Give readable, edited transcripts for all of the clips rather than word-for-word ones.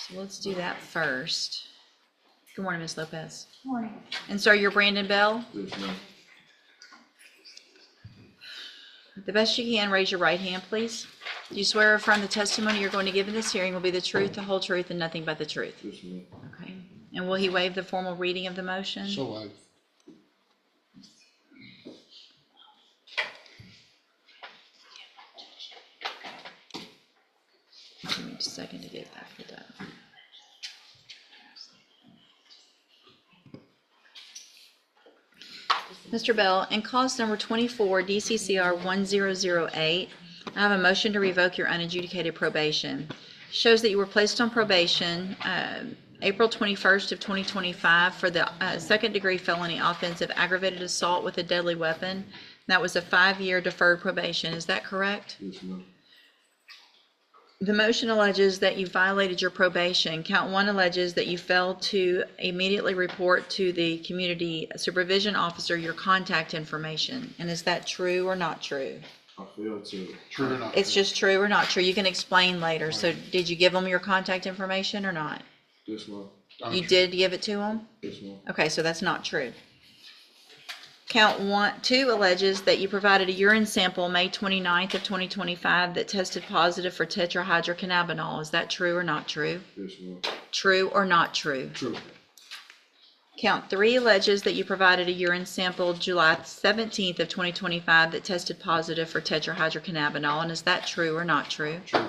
So let's do that first. Good morning, Ms. Lopez. Good morning. And sir, you're Brandon Bell? Yes, ma'am. The best you can, raise your right hand, please. Do you swear or affirm the testimony you're going to give in this hearing will be the truth, the whole truth, and nothing but the truth? Yes, ma'am. Okay. And will he waive the formal reading of the motion? So I. Give me just a second to get that pulled up. Mr. Bell, in cause number 24, DCCR 1008, I have a motion to revoke your unadjudicated probation. Shows that you were placed on probation April 21st of 2025 for the second-degree felony offense of aggravated assault with a deadly weapon. That was a 5-year deferred probation. Is that correct? Yes, ma'am. The motion alleges that you violated your probation. Count 1 alleges that you failed to immediately report to the community supervision officer your contact information. And is that true or not true? I failed to. True or not? It's just true or not true. You can explain later. So did you give them your contact information or not? Yes, ma'am. You did give it to them? Yes, ma'am. Okay, so that's not true. Count 2 alleges that you provided a urine sample May 29th of 2025 that tested positive for tetrahydrocannabinol. Is that true or not true? Yes, ma'am. True or not true? True. Count 3 alleges that you provided a urine sample July 17th of 2025 that tested positive for tetrahydrocannabinol. And is that true or not true? True.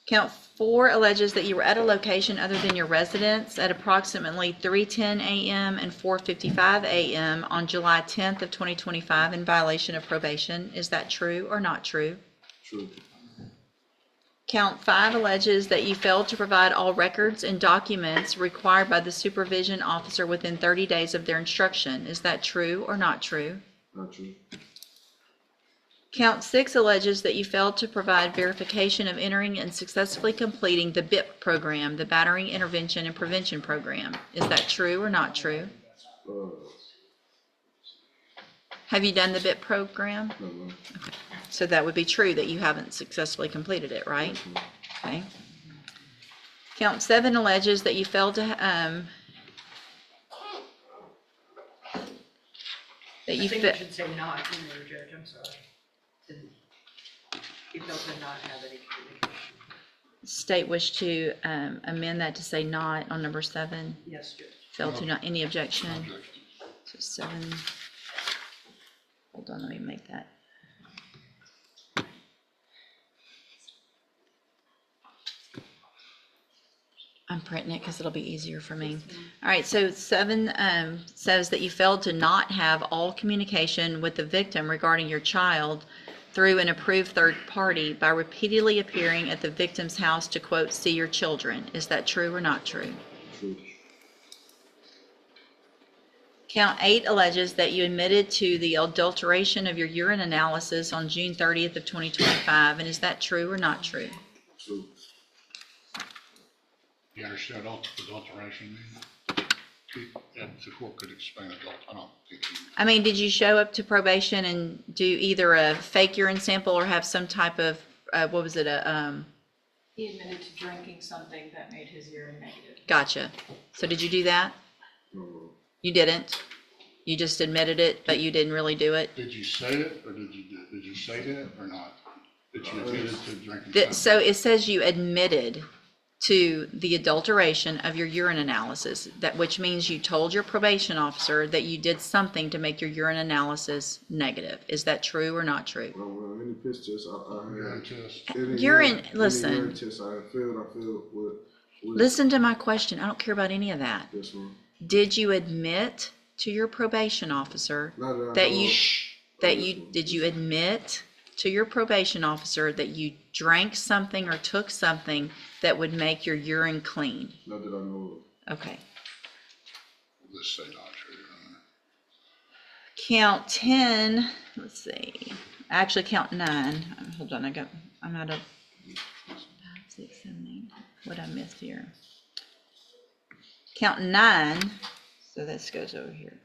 Count 4 alleges that you were at a location other than your residence at approximately 3:10 a.m. and 4:55 a.m. on July 10th of 2025 in violation of probation. Is that true or not true? True. Count 5 alleges that you failed to provide all records and documents required by the supervision officer within 30 days of their instruction. Is that true or not true? Not true. Count 6 alleges that you failed to provide verification of entering and successfully completing the BIP program, the Battering Intervention and Prevention Program. Is that true or not true? Have you done the BIP program? No, ma'am. Okay. So that would be true that you haven't successfully completed it, right? Yes, ma'am. Okay. Count 7 alleges that you failed to, that you I think fa- you should say not in there, Judge, I'm sorry. You failed to not have any communication. state wish to amend that to say not on number 7. Yes, Judge. Failed to not, any objection? Objection. So 7, hold on, let me make that. I'm printing it because it'll be easier for me. All right, so 7 says that you failed to not have all communication with the victim regarding your child through an approved third party by repeatedly appearing at the victim's house to, quote, see your children. Is that true or not true? True. Count 8 alleges that you admitted to the adulteration of your urine analysis on June 30th of 2025, and is that true or not true? True. You understand adulteration means? And the court could explain adult, I don't think he. I mean, did you show up to probation and do either a fake urine sample or have some type of, what was it, He admitted to drinking something that made his urine negative. gotcha. So did you do that? No, ma'am. You didn't? You just admitted it, but you didn't really do it? Did you say it, or did you say that, or not? That you admitted to drinking That, something? so it says you admitted to the adulteration of your urine analysis, that which means you told your probation officer that you did something to make your urine analysis negative. Is that true or not true? No, ma'am. Any piss test I Urine had. test. Any Urine, any listen. urine test I failed with. Listen to my question. I don't care about any of that. Yes, ma'am. Did you admit to your probation officer Not that I that know you, of. that Yes, you, ma'am. did you admit to your probation officer that you drank something or took something that would make your urine clean? Not that I know of. Okay. Let's say not true. Count 10, let's see, actually count 9. Hold on, I'm out of 5, 6, 7, 8. What I missed here? Count 9, so this goes over here,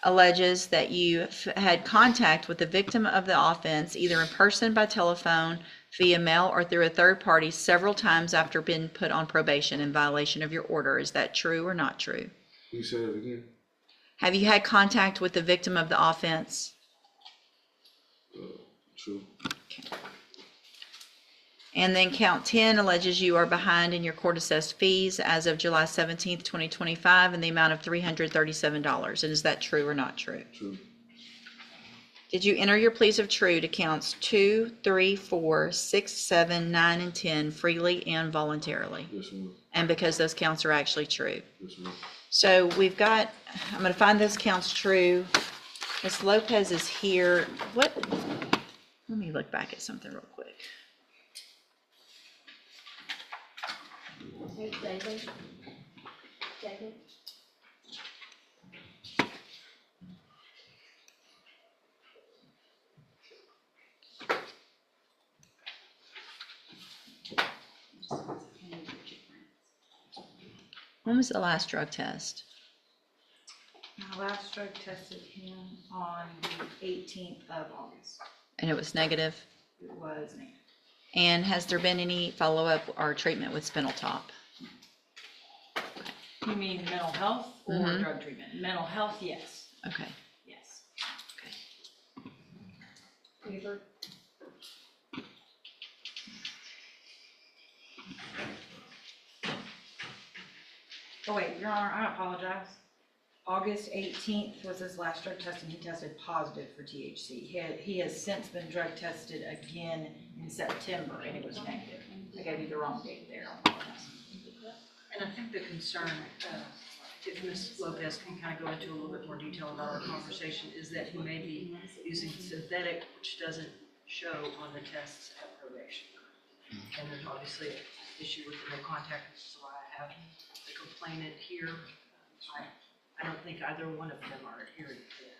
alleges that you had contact with the victim of the offense, either in person, by telephone, via mail or through a third party several times after being put on probation in violation of your order. Is that true or not true? You said it again? Have you had contact with the victim of the offense? True. And then count 10 alleges you are behind in your court-assessed fees as of July 17th, 2025 in the amount of $337. And is that true or not true? True. Did you enter your pleas of true to counts 2, 3, 4, 6, 7, 9, and 10 freely and voluntarily? Yes, ma'am. And because those counts are actually true. Yes, ma'am. So we've got, I'm going to find those counts true. Ms. Lopez is here. What? Let me look back at something real quick. When was the last drug test? My last drug tested him on the 18th of August. And it was negative? It was negative. And has there been any follow-up or treatment with Spinaltop? You mean mental health or Mhm. drug treatment? Mental health, yes, Okay. yes. Oh wait, Your Honor, I apologize. August 18th was his last drug test and he tested positive for THC. He has since been drug tested again in September and it was negative. I gave you the wrong date there. I apologize. And I think the concern, if Ms. Lopez can kind of go into a little bit more detail about our conversation, is that he may be using synthetic, which doesn't show on the tests at probation. And there's obviously an issue with the no contact, which is why I have the complainant here. I don't think either one of them are adhering to that.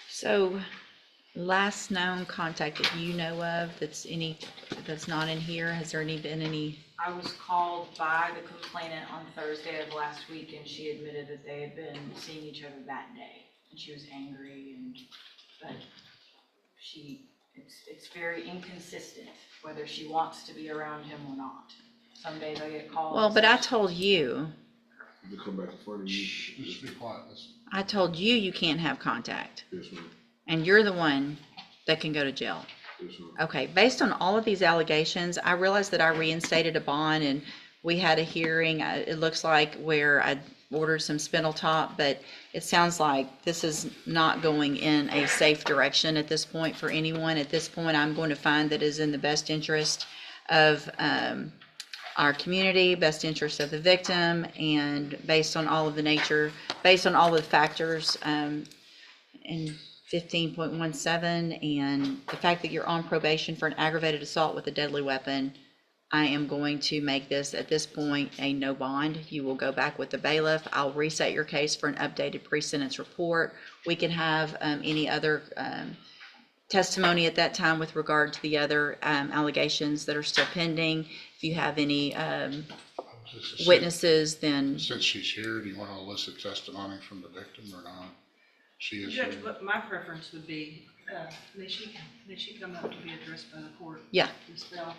So last known contact that you know of that's not in here, has there been any? I was called by the complainant on Thursday of last week and she admitted that they had been seeing each other that day. And she was angry but it's very inconsistent whether she wants to be around him or not. Some days I get calls. Well, but I told you, To come back in front of you. Just be quiet. I told you you can't have contact. Yes, ma'am. And you're the one that can go to jail. Yes, ma'am. Okay, based on all of these allegations, I realized that I reinstated a bond and we had a hearing, it looks like, where I ordered some Spinaltop, but it sounds like this is not going in a safe direction at this point for anyone. At this point, I'm going to find that it is in the best interest of our community, best interest of the victim, and based on all of the factors in 15.17 and the fact that you're on probation for an aggravated assault with a deadly weapon, I am going to make this, at this point, a no bond. You will go back with the bailiff. I'll reset your case for an updated pre-sentence report. We can have any other testimony at that time with regard to the other allegations that are still pending. If you have any witnesses, then Since she's here, do you want to elicit testimony from the victim or not? She is here. Judge, what my preference would be, may she come up to be addressed by the court? Yeah. Ms. Bell?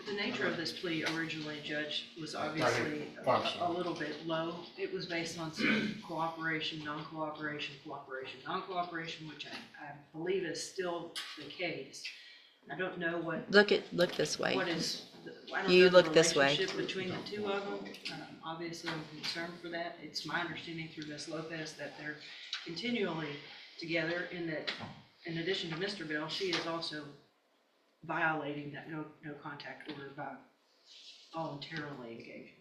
The nature of this plea originally, Judge, was obviously a little bit low. It was based on some cooperation, non-cooperation, cooperation, non-cooperation, which I believe is still the case. I don't know what look this way. is, I don't You know the look this way. relationship between the two of them. Obviously, I'm concerned for that. It's my understanding through Ms. Lopez that they're continually together, in that, in addition to Mr. Bell, she is also violating that no contact order by voluntarily engaging.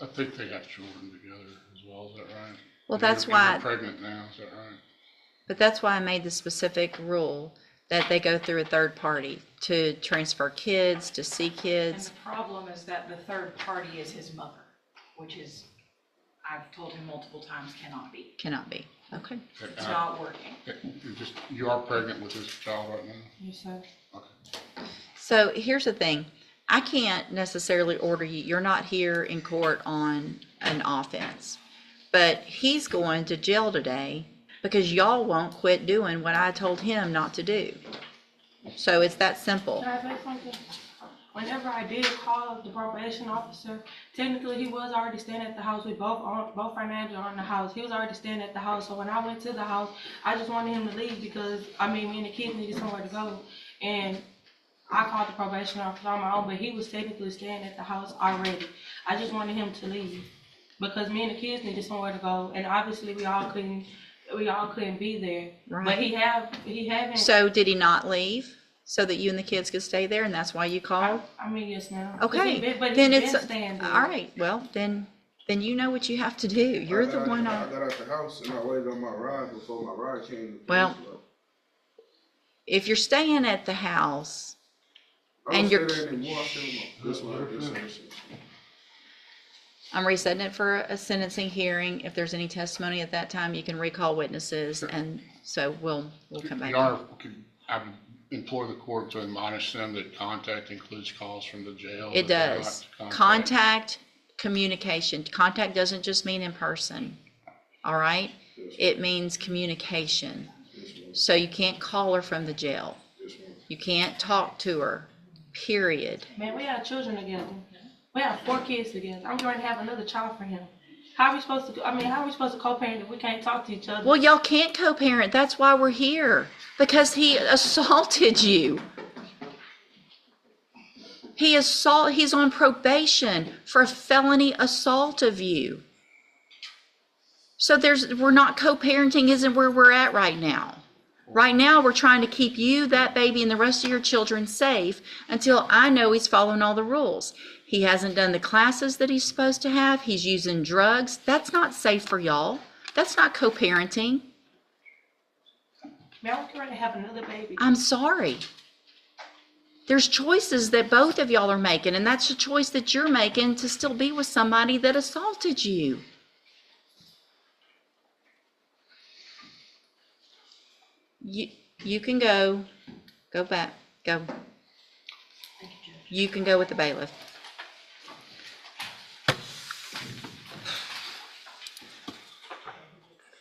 I think they got children together as well, is that right? Well, And that's you're why, pregnant now, is that right? but that's why I made the specific rule that they go through a third party to transfer kids, to see And kids. the problem is that the third party is his mother, which is, I've told him multiple times, cannot be. Cannot be. Okay. It's not working. You are pregnant with this child right now? Yes, sir. Okay. So here's the thing. I can't necessarily order you. You're not here in court on an offense. but he's going to jail today because y'all won't quit doing what I told him not to do. So it's that simple. Can I say something? Whenever I did call the probation officer, technically he was already staying at the house. We both our managers are in the house. He was already staying at the house. So when I went to the house, I just wanted him to leave because me and the kids needed somewhere to go. And I called the probation officer on my own, but he was technically staying at the house already. I just wanted him to leave because me and the kids needed somewhere to go, and obviously we all couldn't be there. Right. But he haven't. So did he not leave so that you and the kids could stay there, and that's why you called? Yes, ma'am. Okay, But then he's it's, been staying there. all right, well, then you know what you have to do. You're the one I on, got out the house and I waited on my ride before my ride came. Well, if you're staying at the house, I don't and stay you're- there anymore. I stay with this one. I'm resetting it for a sentencing hearing. If there's any testimony at that time, you can recall witnesses, and so we'll come back. I would implore the court to admonish them that contact includes calls from the jail. It that they're does. not Contact, communication. Contact doesn't just mean in person, all right? It means communication. So you can't call her from the jail. You can't talk to her, period. Man, we have children together. We have 4 kids together. I'm going to have another child for him. How are we supposed to? How are we supposed to co-parent if we can't talk to each other? Well, y'all can't co-parent. That's why we're here. Because he assaulted you. He's on probation for a felony assault of you. So we're not co-parenting isn't where we're at right now. Right now, we're trying to keep you, that baby, and the rest of your children safe until I know he's following all the rules. He hasn't done the classes that he's supposed to have. He's using drugs. That's not safe for y'all. That's not co-parenting. Man, I'm ready to have another baby. I'm sorry. There's choices that both of y'all are making, and that's the choice that you're making to still be with somebody that assaulted you. You can go back, go. Thank you, Judge. You can go with the bailiff.